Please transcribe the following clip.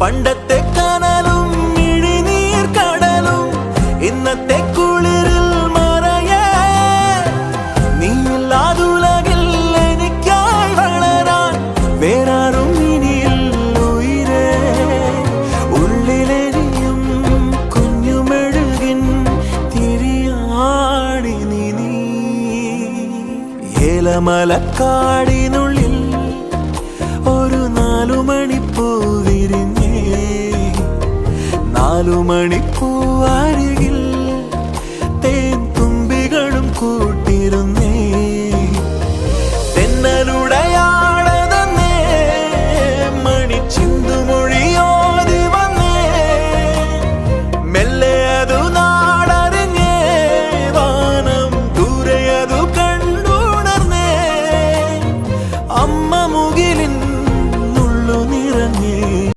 പണ്ടത്തെ കനലും ഇഴിനീർ കടലും ഇന്നത്തെ കുളിരിൽ മറയേ നീയില്ലാതുലകിൽ എനിക്കായി വളരാൻ വേറാരും ഇനിയില്ല ഉയിരേ ഉള്ളിലെരിയും കുഞ്ഞുമെഴുകിൻ തിരിയാണി നീ ഏലമലക്കാടിനുള്ളിൽ ഒരു 4 മണിപ്പൂ വിരിഞ്ഞേ 4 മണിപ്പൂ അരികിൽ തേൻ തുമ്പികളും കൂടി